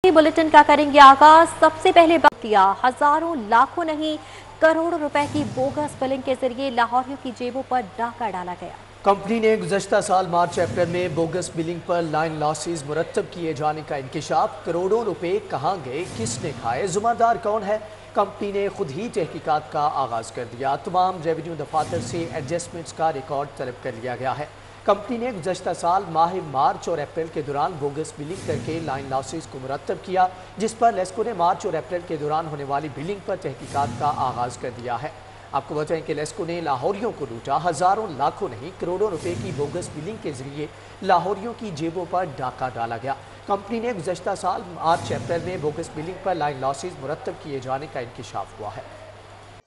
Bulletin का करेंगे आगाज। सबसे पहले बात किया, हजारों लाखों नहीं करोड़ों रुपए की बोगस बिलिंग के जरिए लाहौरियों की जेबों पर डाका डाला गया। कंपनी ने गुज़श्ता साल मार्च अप्रैल में बोगस बिलिंग पर लाइन लॉसेस मुरतब किए जाने का इंकशाफ। करोड़ों रुपए कहाँ गए, किसने खाए, ज़िम्मेदार कौन है? कंपनी ने खुद ही तहकीकात का आगाज़ कर दिया। तमाम रेवेन्यू दफातर से एडजस्टमेंट्स का रिकॉर्ड तलब कर लिया गया है। कंपनी ने गुज़श्ता साल माह मार्च और अप्रैल के दौरान बोगस बिलिंग करके लाइन लॉसेस को मुरतब किया, जिस पर लेस्को ने मार्च और अप्रैल के दौरान होने वाली बिलिंग पर तहकीकात का आगाज़ कर दिया है। आपको बताएं कि लेस्को ने लाहौरियों को लूटा। हजारों लाखों नहीं करोड़ों रुपए की बोगस बिलिंग के जरिए लाहौरियों की जेबों पर डाका डाला गया। कंपनी ने गुज़श्ता साल मार्च अप्रैल में बोगस बिलिंग पर लाइन लॉसेस मुरतब किए जाने का इंकशाफ हुआ है।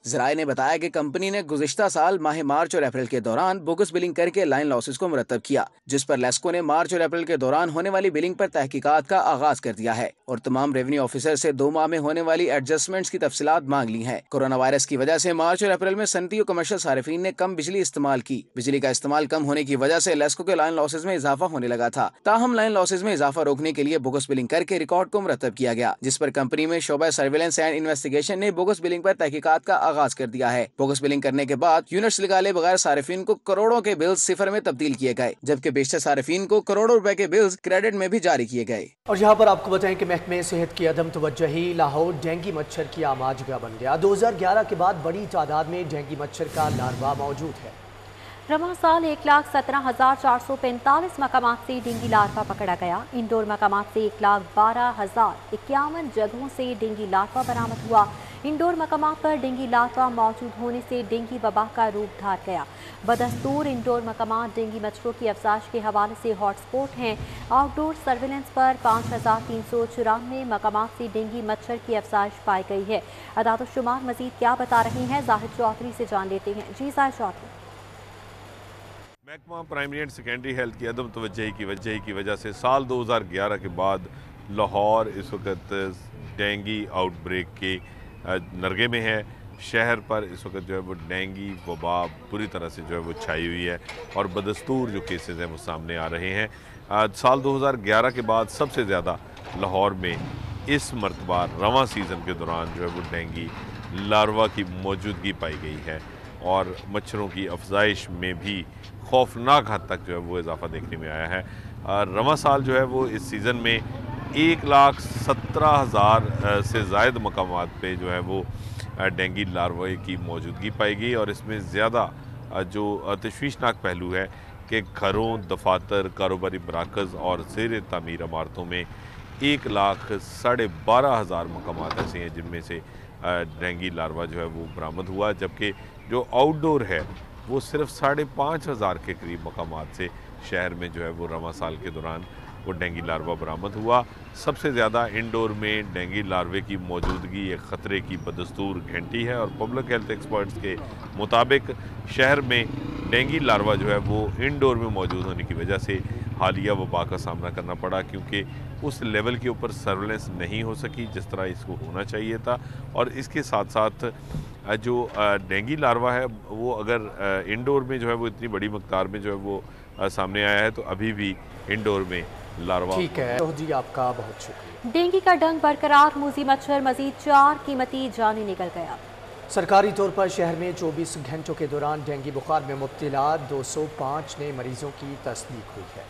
ज़राए ने बताया कि कंपनी ने गुज़िश्ता साल माह मार्च और अप्रैल के दौरान बोगस बिलिंग करके लाइन लॉसेस को मुरतब किया, जिस पर लेस्को ने मार्च और अप्रैल के दौरान होने वाली बिलिंग पर तहकीकात का आगाज कर दिया है और तमाम रेवेन्यू ऑफिसर से 2 माह में होने वाली एडजस्टमेंट्स की तफसीलात मांग ली हैं। कोरोना वायरस की वजह से मार्च और अप्रैल में सनती और कमर्शियल सारिफीन ने कम बिजली इस्तेमाल की। बिजली का इस्तेमाल कम होने की वजह से लेस्को के लाइन लॉसेस में इजाफा होने लगा था। ताहम लाइन लॉसेस में इजाफा रोकने के लिए बोगस बिलिंग करके रिकॉर्ड को मुरतब किया गया, जिस पर कंपनी में शोबा सर्विलेंस एंड इन्वेस्टिगेशन ने बोगस बिलिंग पर तहकीकात का आगाज कर दिया है। बोगस बिलिंग करने के बाद यूनिट्स निकाले बगैर सारिफीन को करोड़ों के बिल्स सिफर में तब्दील किए गए, जबकि बेशतर सारिफीन को करोड़ों रुपए के बिल्स क्रेडिट में भी जारी किए गए। और यहाँ पर आपको बताएं कि महकमे सेहत की अदम तवज्जुही लाहौर डेंगू मच्छर की आमाजगा बन गया। 2011 के बाद बड़ी तादाद में डेंगू मच्छर का लार्वा मौजूद है। रवां साल 1,17,445 मकामात से डेंगू लार्वा पकड़ा गया। इंडोर मकामात से 1,12,051 जगहों से डेंगू लार्वा बरामद हुआ। इंडोर मकामात पर डेंगू लार्वा मौजूद होने से डेंगू वबा का रूप धार गया। बदस्तूर इंडोर मकामात डेंगू मच्छरों की अफजाश के हवाले से हॉटस्पॉट हैं। आउटडोर सर्विलेंस पर 5,394 मकामात से डेंगू मच्छर की अफजाश पाई गई है। अदाद-ओ-शुमार मजीद क्या बता रही हैं, जाहिद चौधरी से जान लेते हैं। जी जाहिद चौधरी। महकमा प्राइमरी एंड सेकेंडरी हेल्थ की अदम तवज्जुही की वजह से साल 2011 के बाद लाहौर इस वक्त डेंगू आउटब्रेक के नरगे में है। शहर पर इस वक्त जो है वो डेंगू वबा पूरी तरह से जो है वो छाई हुई है और बदस्तूर जो केसेस हैं वो सामने आ रहे हैं। साल 2011 के बाद सबसे ज़्यादा लाहौर में इस मरतबा रवां सीज़न के दौरान जो है वो डेंगू लार्वा की मौजूदगी पाई गई है और मच्छरों की अफजाइश में भी खौफनाक हद तक जो है वो इजाफा देखने में आया है। रवां साल जो है वो इस सीज़न में 1,17,000 से ज़ायद मकामात पे जो है वो डेंगू लार्वे की मौजूदगी पाई गई और इसमें ज़्यादा जो तशवीशनाक पहलू है कि घरों, दफातर, कारोबारी मराकज़ और ज़ेर तामीर इमारतों में 1,12,500 मकामात ऐसे हैं जिनमें से डेंगू लार्वा जो है वो बरामद हुआ, जबकि जो आउटडोर है वो सिर्फ 5,500 के करीब मकामात से शहर में जो है वो रवां साल के दौरान वो डेंगू लार्वा बरामद हुआ। सबसे ज़्यादा इंडोर में डेंगू लार्वे की मौजूदगी एक ख़तरे की बदस्तूर घंटी है और पब्लिक हेल्थ एक्सपर्ट्स के मुताबिक शहर में डेंगू लार्वा जो है वो इंडोर में मौजूद होने की वजह से हालिया वबा का सामना करना पड़ा, क्योंकि उस लेवल के ऊपर सर्विलेंस नहीं हो सकी जिस तरह इसको होना चाहिए था। और इसके साथ साथ जो डेंगू लार्वा है वो अगर इंडोर में जो है वो इतनी बड़ी मकदार में जो है वो सामने आया है तो अभी भी इंडोर में लार्वा। ठीक है जी, आपका बहुत शुक्रिया। डेंगू का डंक बरकरार, मूजी मच्छर मजीद 4 कीमती जाने निकल गया। सरकारी तौर पर शहर में 24 घंटों के दौरान डेंगू बुखार में मुब्तला 205 नए मरीजों की तस्दीक हुई है।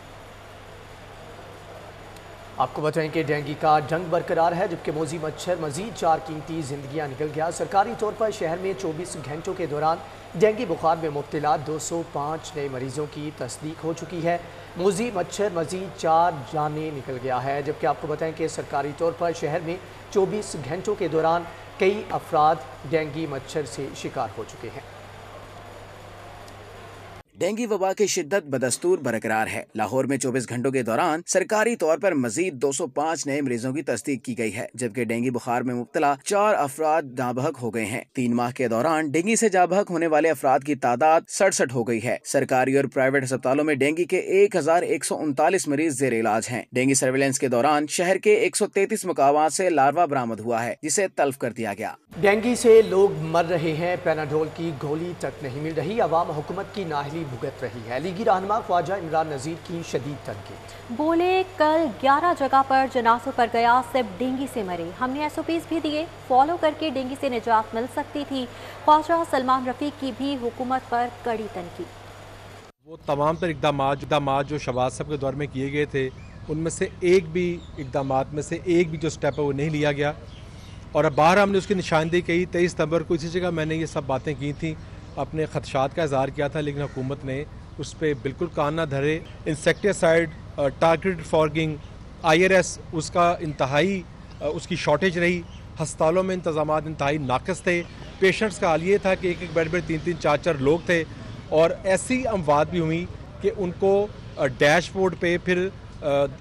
आपको बताएं कि डेंगू का डंक बरकरार है, जबकि मोजी मच्छर मजीद 4 कीमती जिंदगियां निकल गया। सरकारी तौर पर शहर में 24 घंटों के दौरान डेंगू बुखार में मुब्तला 205 नए मरीजों की तस्दीक हो चुकी है। मोजी मच्छर मजीद 4 जाने निकल गया है, जबकि आपको बताएं कि सरकारी तौर पर शहर में 24 घंटों के दौरान कई अफराद डेंगू मच्छर से शिकार हो चुके हैं। डेंगू वबा की शिद्दत बदस्तूर बरकरार है। लाहौर में 24 घंटों के दौरान सरकारी तौर पर मजीद 205 नए मरीजों की तस्दीक की गई है, जबकि डेंगू बुखार में मुब्तला 4 अफराद जाबहक हो गए हैं। 3 माह के दौरान डेंगू से जाबहक होने वाले अफराद की तादाद 67 हो गई है। सरकारी और प्राइवेट अस्पतालों में डेंगू के 1,139 मरीज जेर इलाज हैं। डेंगू सर्विलेंस के दौरान शहर के 133 मकामात से लार्वा बरामद हुआ है, जिसे तल्फ कर दिया गया। डेंगू से लोग मर रहे हैं, पैनाडोल की गोली तक नहीं मिल रही। अवाम हुकूमत की नाअहली भुगत रही है। लीगी रहनुमा ख्वाजा इमरान नज़ीर की शदीद तनकीद। बोले कल 11 जगह पर जनाजों पर गया, सिर्फ डेंगू से मरे। हमने SOPs भी दिए, फॉलो करके डेंगू से निजात मिल सकती थी। ख्वाजा सलमान रफीक की भी हुकूमत पर कड़ी तनकीद। वो तमाम तर इक़दामात जो शहबाज साहब के दौर में किए गए थे, उनमें से एक भी इक़दामात में से एक भी जो स्टेप है वो नहीं लिया गया। और अब बाहर हमने उसकी निशानदेही की। 23 सितंबर को इसी जगह मैंने ये सब बातें की थी, अपने खदशात का इज़हार किया था, लेकिन हुकूमत ने उस पर बिल्कुल कान ना धरे। इंसेक्टिसाइड, टारगेटेड फॉगिंग, IRS उसका इंतहाई उसकी शॉर्टेज रही। हस्पतालों में इंतज़ामात इंतहाई नाकस थे। पेशेंट्स का हाल ये था कि एक बेड पर 3-3, 4-4 लोग थे। और ऐसी अमवात भी हुई कि उनको डैशबोर्ड पे फिर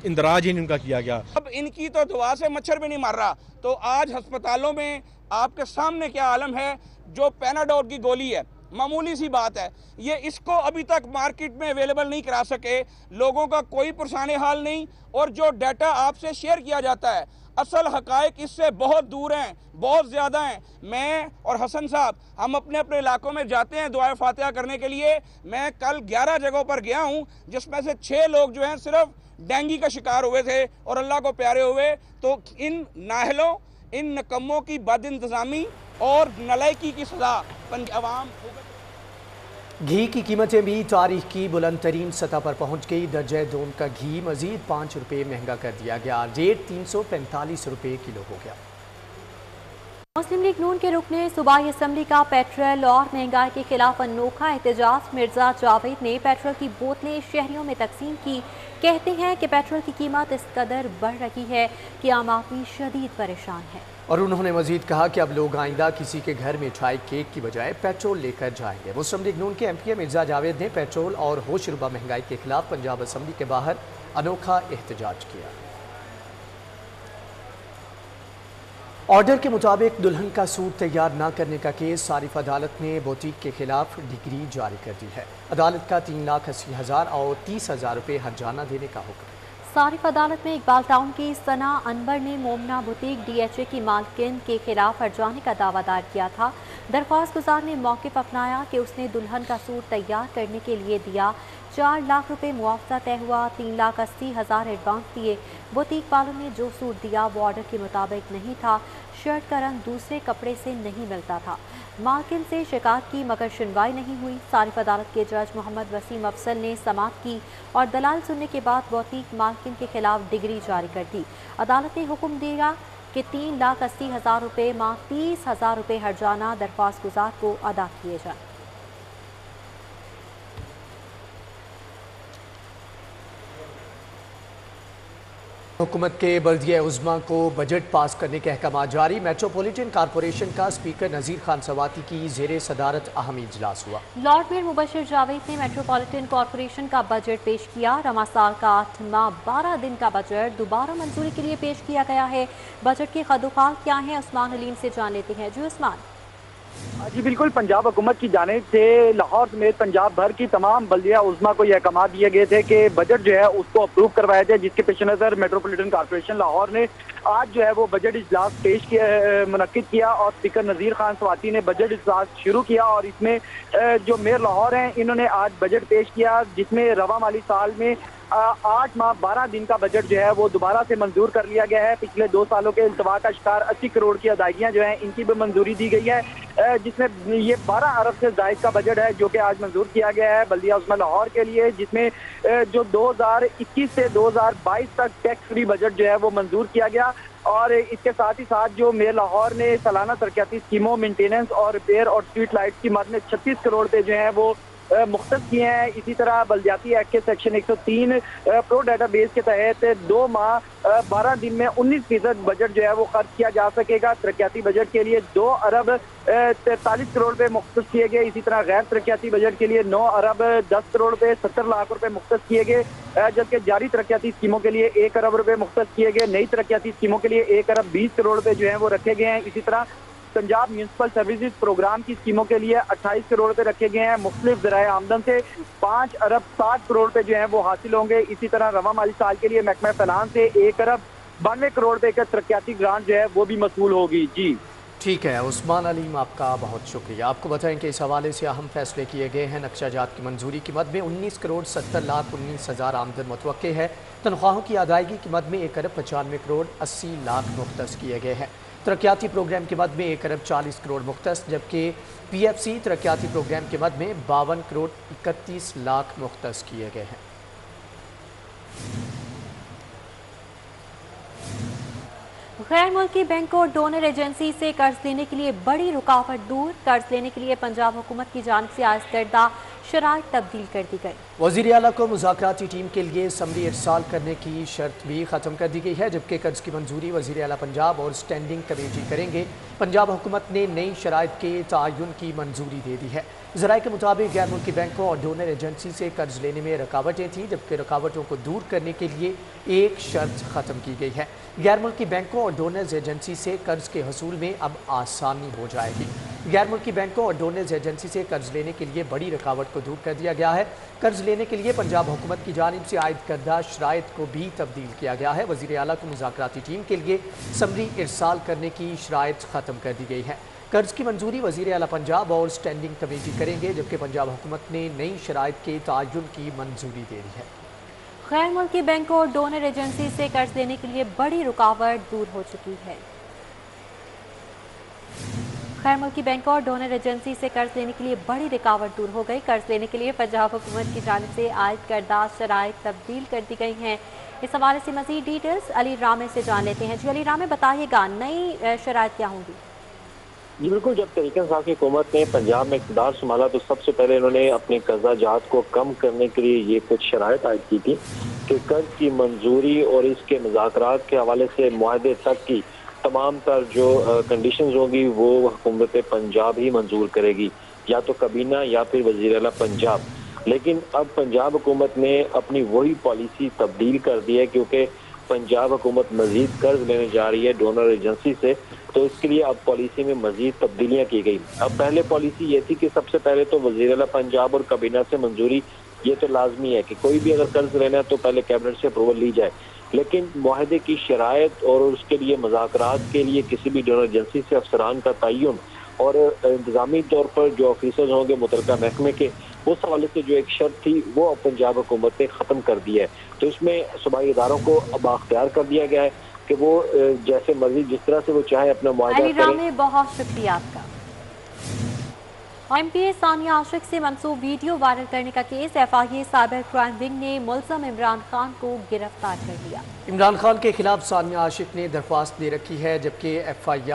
इंदराज ही उनका किया गया। अब इनकी तो दुआ से मच्छर भी नहीं मार रहा, तो आज अस्पतालों में आपके सामने क्या आलम है। जो पैनाडोल की गोली है, मामूली सी बात है, ये इसको अभी तक मार्केट में अवेलेबल नहीं करा सके। लोगों का कोई परेशानी हाल नहीं। और जो डाटा आपसे शेयर किया जाता है, असल हकायक इससे बहुत दूर हैं, बहुत ज़्यादा हैं। मैं और हसन साहब हम अपने अपने इलाकों में जाते हैं दुआ फातिहा करने के लिए। मैं कल 11 जगहों पर गया हूं, जिसमें से 6 लोग जो हैं सिर्फ डेंगू का शिकार हुए थे और अल्लाह को प्यारे हुए। तो इन नाहलों, इन नकम्मों की बद इंतज़ामी और नलायकी की सज़ा अवाम। घी की कीमतें भी तारीख की बुलंद तरीन सतह पर पहुँच गई। दर्जे दून का घी मजीद 5 रुपये महंगा कर दिया गया। रेट 345 रुपये किलो हो गया। मुस्लिम लीग नून के रुकने सूबाई असम्बली का पेट्रोल और महंगाई के खिलाफ अनोखा एहतजाज। मिर्जा जावेद ने पेट्रोल की बोतलें शहरियों में तकसीम की। कहते हैं कि पेट्रोल की कीमत इस कदर बढ़ रही है कि आम आदमी शदीद परेशान है। और उन्होंने मजीद कहा कि अब लोग आइंदा किसी के घर मिठाई केक की बजाय पेट्रोल लेकर जाएंगे। मुस्लिम लीग नून के MPA मिर्जा जावेद ने पेट्रोल और होशरुबा महंगाई के खिलाफ पंजाब असम्बली के बाहर अनोखा एहतजाज किया। ऑर्डर के मुताबिक दुल्हन का सूट तैयार न करने का केस सारिफ अदालत ने बुटीक के खिलाफ डिग्री जारी कर दी है। अदालत का 3,80,000 और 30,000 रुपये हर्जाना देने का हुक्म। सारिफ अदालत में इकबाल टाउन की सना अनवर ने मोमना बुटीक DHA की मालकिन के खिलाफ हर्जाने का दावा दायर किया था। दरख्वास्त गुजार ने मौक़िफ़ अपनाया कि उसने दुल्हन का सूट तैयार करने के लिए दिया। 4 लाख रुपए मुआवजा तय हुआ। 3,80,000 एडवांस दिए। बुटीक वालों ने जो सूट दिया वो ऑर्डर के मुताबिक नहीं था। शर्ट का रंग दूसरे कपड़े से नहीं मिलता था। मालकिन से शिकायत की मगर सुनवाई नहीं हुई। सारिफ अदालत के जज मोहम्मद वसीम अफसल ने समाअत की और दलाल सुनने के बाद बुटीक मालकिन के खिलाफ डिग्री जारी कर दी। अदालत ने हुक्म दिया कि 3,80,000 रुपये माह 30,000 रुपये हर्जाना दरख्वास्त गुजार को अदा किए जाएं। हुकूमत के बल्दिया उज़्मा को बजट पास करने के अहकाम जारी। मेट्रोपॉलिटन कॉरपोरेशन का स्पीकर नज़ीर खान सवाती की ज़ेरे सदारत अहम इजलास हुआ। लॉर्ड मेयर मुबशिर जावेद ने मेट्रोपॉलिटन कॉरपोरेशन का बजट पेश किया। रमा साल का 8 माह 12 दिन का बजट दोबारा मंजूरी के लिए पेश किया गया है। बजट के खदोखाल क्या हैं, उस्मान अलीम से जान लेते हैं। जी उस्मान। जी बिल्कुल, पंजाब हुकूमत की जानिब से लाहौर समेत पंजाब भर की तमाम बल्दिया उज़्मा को यह अहकाम दिए गए थे कि बजट जो है उसको अप्रूव करवाया जाए, जिसके पेश नज़र मेट्रोपॉलिटन कॉरपोरेशन लाहौर ने आज जो है वो बजट इजलास पेश किया, मुनक्किद किया और स्पीकर नज़ीर खान सवाती ने बजट इजलास शुरू किया। और इसमें जो मेयर लाहौर हैं इन्होंने आज बजट पेश किया, जिसमें रवा माली साल में 8 माह 12 दिन का बजट जो है वो दोबारा से मंजूर कर लिया गया है। पिछले 2 सालों के इल्तवा का शिकार 80 करोड़ की अदायगियां जो हैं इनकी भी मंजूरी दी गई है, जिसमें ये 12 अरब से जायद का बजट है जो कि आज मंजूर किया गया है बल्दिया उज़्मा लाहौर के लिए, जिसमें जो 2021 से 2022 तक टैक्स फ्री बजट जो है वो मंजूर किया गया। और इसके साथ ही साथ जो मेयर लाहौर ने सालाना तरक्याती स्कीमों, मेंटेनेंस और रिपेयर और स्ट्रीट लाइट की मद में 36 करोड़ रुपए जो है वो मुख्तस किए हैं। इसी तरह बल्दियाती एक्ट के सेक्शन 103 प्रो डाटा बेस के तहत 2 माह 12 दिन में 19% बजट जो है वो खर्च किया जा सकेगा। तरक्याती बजट के लिए 2 अरब 43 करोड़ रुपए मुख्तस किए गए। इसी तरह गैर तरक्याती बजट के लिए 9 अरब 10 करोड़ रुपए 70 लाख रुपए मुख्तस किए गए, जबकि जारी तरक्याती स्कीमों के लिए 1 अरब रुपए मुख्तस किए गए। नई तरक्याती स्कीमों के लिए 1 अरब 20 करोड़ रुपए जो है वो रखे गए हैं। इसी तरह पंजाब म्यूनसिपल सर्विसेज प्रोग्राम की स्कीमों के लिए 28 करोड़ रुपए रखे गए हैं। मुख्तलिफ ज़राए आमदन से 5 अरब 60 करोड़ रुपए जो है वो हासिल होंगे। इसी तरह रवा माली साल के लिए महकमा फाइनेंस से 1 अरब 92 करोड़ रुपए का तरक्याती ग्रांट जो है वो भी मसूल होगी। जी ٹھیک ہے عثمان علیم، آپ کا بہت شکریہ۔ آپ کو بتائیں کہ اس حوالے سے اہم فیصلے کیے گئے ہیں۔ نقشہ جات کی منظوری کی مد میں 19,70,19,000 آمدن متوقع ہے۔ تنخواہوں کی ادائیگی کی مد میں 1,95,80,00,000 مختص کیے گئے ہیں۔ ترقیاتی پروگرام کی مد میں 1,40,00,00,000 مختص، جبکہ پی ایف سی ترقیاتی پروگرام کی مد میں 52,31,00,000 مختص کیے گئے ہیں۔ غیر ملکی بینکوں اور ڈونر ایجنسی سے قرض لینے کے لیے بڑی رکاوٹ دور۔ قرض لینے کے لیے پنجاب حکومت کی جانب سے عائد کردہ شرائط تبدیل کر دی گئی۔ وزیر اعلیٰ کو مذاکراتی ٹیم کے لیے سمری ارسال کرنے کی شرط بھی ختم کر دی گئی ہے، جبکہ قرض کی منظوری وزیر اعلیٰ پنجاب اور اسٹینڈنگ کمیٹی کریں گے۔ پنجاب حکومت نے نئی شرائط کے تعین کی منظوری دے دی ہے۔ ذرائع کے مطابق غیر ملکی بینکوں اور ڈونر ایجنسی سے قرض لینے میں رکاوٹیں تھیں، جبکہ رکاوٹوں کو دور کرنے کے لیے ایک شرط ختم کی گئی ہے۔ غیر ملکی بینکوں اور ڈونرز ایجنسی سے قرض کے حصول میں اب آسانی ہو جائے گی۔ غیر ملکی بینکوں اور ڈونرز ایجنسی سے قرض لینے کے لیے بڑی رکاوٹ کو دور کر دیا گیا ہے۔ قرض لینے کے لیے پنجاب حکومت کی جانب سے عائد کردہ شرائط کو بھی تبدیل کیا گیا ہے۔ وزیر اعلیٰ کو مذاکراتی ٹیم کے لیے سمری ارسال کرنے کی شرائط ختم کر دی گئی ہے۔ قرض کی منظوری وزیر اعلیٰ پنجاب اور اسٹینڈنگ کمیٹی کریں گے، جبکہ پنجاب حکومت نے نئی شرائط کے تعین کی منظوری دے دی ہے۔ غیر ملکی بینکوں اور ڈونر ایجنسی سے قرض لینے کے لیے بڑی رکاوٹ دور ہو چکی ہے۔ غیر ملکی بینکوں اور ڈونر ایجنسی سے قرض لینے کے لیے بڑی رکاوٹ دور ہو گئی۔ قرض لینے کے لیے پنجاب حکومت کی جانب سے عائد کردہ شرائط تبدیل کر دی گئی ہیں۔ اس حوالے سے مزید ڈیٹیلز علی رامے سے جان لیتے ہیں۔ جی علی رامے، بتائیے گا نئی شرائط کیا ہوں گی؟ جی بالکل، جب تحریک انصاف کی حکومت نے پنجاب میں اقتدار سنبھالا تو سب سے پہلے انہوں نے اپنے قرضہ جات کو کم کرنے کے لیے یہ کچھ شرائط عائد کی تھی کہ قرض کی منظوری اور اس کے مذاکرات کے حوالے سے معاہدے تک کی تمام تر جو کنڈیشنز ہوں گی وہ حکومت پنجاب ہی منظور کرے گی، یا تو کابینہ یا پھر وزیر اعلیٰ پنجاب۔ لیکن اب پنجاب حکومت نے اپنی وہی پالیسی تبدیل کر دی ہے، کیونکہ پنجاب حکومت مزید قرض لینے جا رہی ہے ڈونر ایجنسی سے، تو اس کے لیے اب پالیسی میں مزید تبدیلیاں کی گئی۔ اب پہلے پالیسی یہ تھی کہ سب سے پہلے تو وزیر اعلیٰ پنجاب اور کابینہ سے منظوری یہ تو لازمی ہے کہ کوئی بھی اگر قرض لینا ہے تو پہلے کیبنٹ سے اپروول لی جائے، لیکن معاہدے کی شرائط اور اس کے لیے مذاکرات کے لیے کسی بھی ڈونر ایجنسی سے افسران کا تعین اور انتظامی طور پر جو آفیسرز ہوں گے متعلقہ محکمے کے، اس حوالے سے جو ایک شرط تھی وہ پنجاب حکومت نے ختم کر دی ہے۔ تو اس میں صوبائی اداروں کو اب اختیار کر دیا گیا ہے کہ وہ جیسے مرضی جس طرح سے وہ چاہے اپنا معاہدہ علی رامے، بہت شکریہ آپ کا۔ ایم پی اے ثانیہ عاشق سے منسوب ویڈیو وائرل کرنے کا case, F I A cyber crime wing نے ملزم عمران خان کو گرفتار کر لیا۔ عمران خان کے خلاف ثانیہ عاشق نے درخواست دے رکھی ہے، جبکہ ایف آئی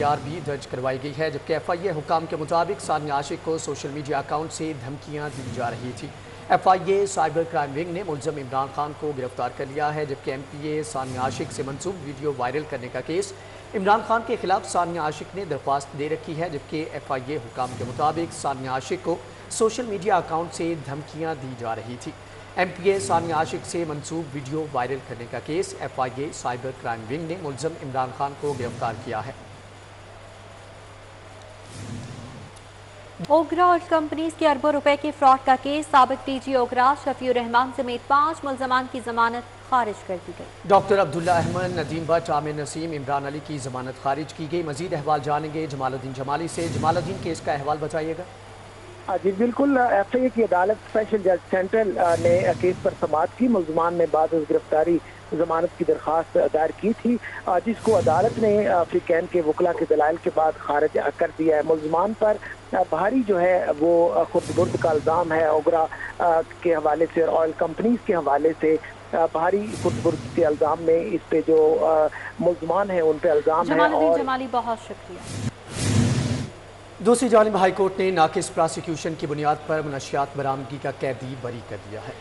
آر بھی درج کروائی گئی ہے، جبکہ ایف آئی اے حکام کے مطابق ثانیہ عاشق کو سوشل میڈیا اکاؤنٹ سے دھمکیاں دی جا رہی تھی۔ F I A cyber crime wing نے ملزم عمران خان کو گرفتار کر لیا ہے، جبکہ ایم پی اے ثانیہ عاشق سے منسوب ویڈیو وائرل کرنے کا کیس عمران خان کے خلاف ثانیہ عاشق نے درخواست دے رکھی ہے، جبکہ ایف آئی اے حکام کے مطابق ثانیہ عاشق کو سوشل میڈیا اکاؤنٹ سے دھمکیاں دی جا رہی تھی۔ ایم پی اے ثانیہ عاشق سے منسوب ویڈیو وائرل کرنے کا case F I A cyber crime wing نے ملزم عمران خان کو گرفتار کیا ہے۔ اوگرا آئل کمپنیز کے اربوں روپے کے فراڈ کا کیس، سابق ڈی جی اوگرا شفیع الرحمان سمیت 5 ملزمان کی ضمانت خارج کر دی گئی۔ ڈاکٹر عبداللہ احمد، ندیم بٹ، عامر نسیم، عمران علی کی ضمانت خارج کی گئی۔ مزید احوال جانیں گے جمال الدین جمالی سے۔ جمال الدین، کیس کا احوال بتائیے گا۔ جی بالکل، ایف آئی اے کی عدالت اسپیشل جج سینٹرل نے کیس پر سماعت کی۔ ملزمان نے بعد از گرفتاری ضمانت کی درخواست دائر کی تھی، جس کو عدالت نے افریقین کے وکلا کے دلائل کے بعد خارج کر دیا ہے۔ ملزمان پر بھاری جو ہے وہ خود برد کا الزام ہے، اوگرا کے حوالے سے اور آئل کمپنیز کے حوالے سے بھاری خود برد کے الزام میں اس پہ جو ملزمان ہیں ان پہ الزام ہے۔ جمال الدین جمالی، بہت شکریہ۔ دوسری جانب ہائی کورٹ نے ناقص پراسیکیوشن کی بنیاد پر منشیات برآمدگی کا قیدی بری کر دیا ہے۔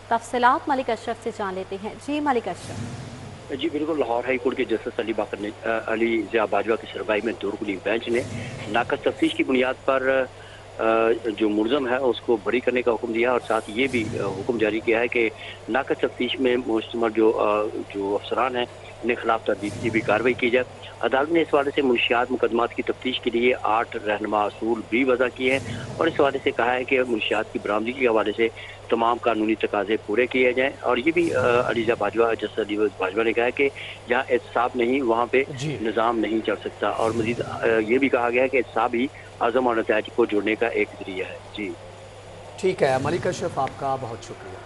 تفصیلات ملک اشرف سے جان لیتے ہیں۔ جی ملک اشرف۔ جی بالکل، لاہور ہائی کورٹ کے جسٹس علی ضیاء باجوہ کی سربراہی میں 2 رکنی بینچ نے ناقص تفتیش کی بنیاد پر جو ملزم ہے اس کو بری کرنے کا حکم دیا اور ساتھ یہ بھی حکم جاری کیا ہے کہ ناقص تفتیش میں مشتمل جو افسران ہیں उनके खिलाफ तरदीद की भी कार्रवाई की जाए। अदालत ने इस हवाले से मुनशियात मुकदमात की तफ्तीश के लिए 8 रहनुमा असूल भी वज़ा किए हैं और इस हवाले से कहा है कि मुनशियात की बरामदगी के हवाले से तमाम कानूनी तकाजे पूरे किए जाएँ। और ये भी अलीजा बाजवा, जस्टिस अली बाजवा ने कहा है कि जहाँ एहतसाब नहीं वहाँ पे निज़ाम नहीं चल सकता। और मज़ीद ये भी कहा गया है कि एहतसाब ही आज़म और नताइज को जोड़ने का एक ज़रिया है। जी ठीक है मलिक अशरफ, आपका बहुत शुक्रिया।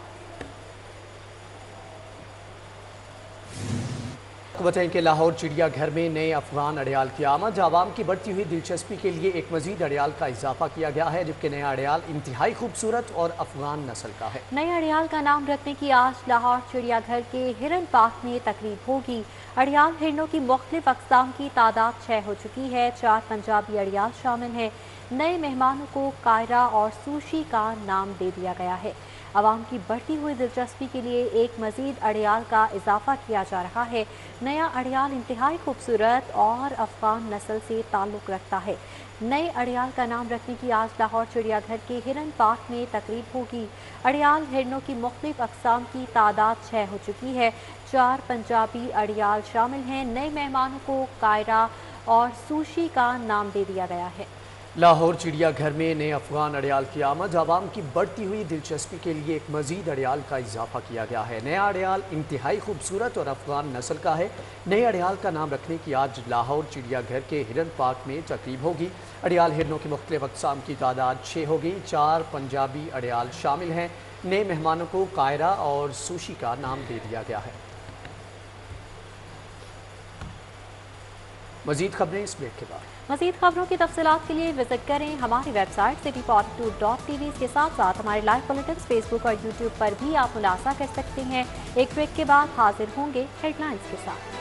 बताएं कि लाहौर चिड़िया घर में नए अफगान अड़ियाल की आमद। आवाम की बढ़ती हुई दिलचस्पी के लिए एक मजीद अड़ियाल का इजाफा किया गया है, जबकि नया अड़ियाल इंतहाई खूबसूरत और अफगान नस्ल का है। नए अड़ियाल का नाम रखने की आज लाहौर चिड़िया घर के हिरन पार्क में तकरीब होगी। अड़ियाल हिरनों की मुख्तलिफ अक़साम की तादाद 6 हो चुकी है। 4 पंजाबी अड़ियाल शामिल हैं। नए मेहमानों को कायरा और सुशी का नाम दे दिया गया है। आवाम की बढ़ती हुई दिलचस्पी के लिए एक मजीद अड़ियाल का इजाफा किया जा रहा है। नया अड़ियाल इंतहाई खूबसूरत और अफगान नस्ल से ताल्लुक़ रखता है। नए अड़ियाल का नाम रखने की आज लाहौर चिड़ियाघर के हिरन पार्क में तकरीब होगी। अड़ियाल हिरनों की मुख्तलिफ अक़साम की तादाद 6 हो चुकी है। 4 पंजाबी अड़ियाल शामिल हैं। नए मेहमानों को कायरा और सुशी का नाम दे दिया गया है। लाहौर चिड़िया घर में नए अफगान अड़ियाल की आमद। आवाम की बढ़ती हुई दिलचस्पी के लिए एक मजीद अड़ियाल का इजाफा किया गया है। नया अड़ियाल इंतहाई खूबसूरत और अफगान नस्ल का है। नए अड़ियाल का नाम रखने की आज लाहौर चिड़िया घर के हिरन पार्क में तकरीब होगी। अड़ियाल हिरनों की मुख्तलिफ अक़साम की तादाद 6 होगी। 4 पंजाबी अड़ियाल शामिल हैं। नए मेहमानों को कायरा और सुशी का नाम दे दिया गया है। मजीद खबरें इस ब्रेक के बाद। मज़ीद खबरों की तफसीलात के लिए विजिट करें हमारी वेबसाइट city42.tv। इसके साथ साथ हमारे लाइव बुलेटिन फेसबुक और यूट्यूब पर भी आप मुलाजा कर सकते हैं। एक ब्रेक के बाद हाजिर होंगे हेडलाइंस के साथ।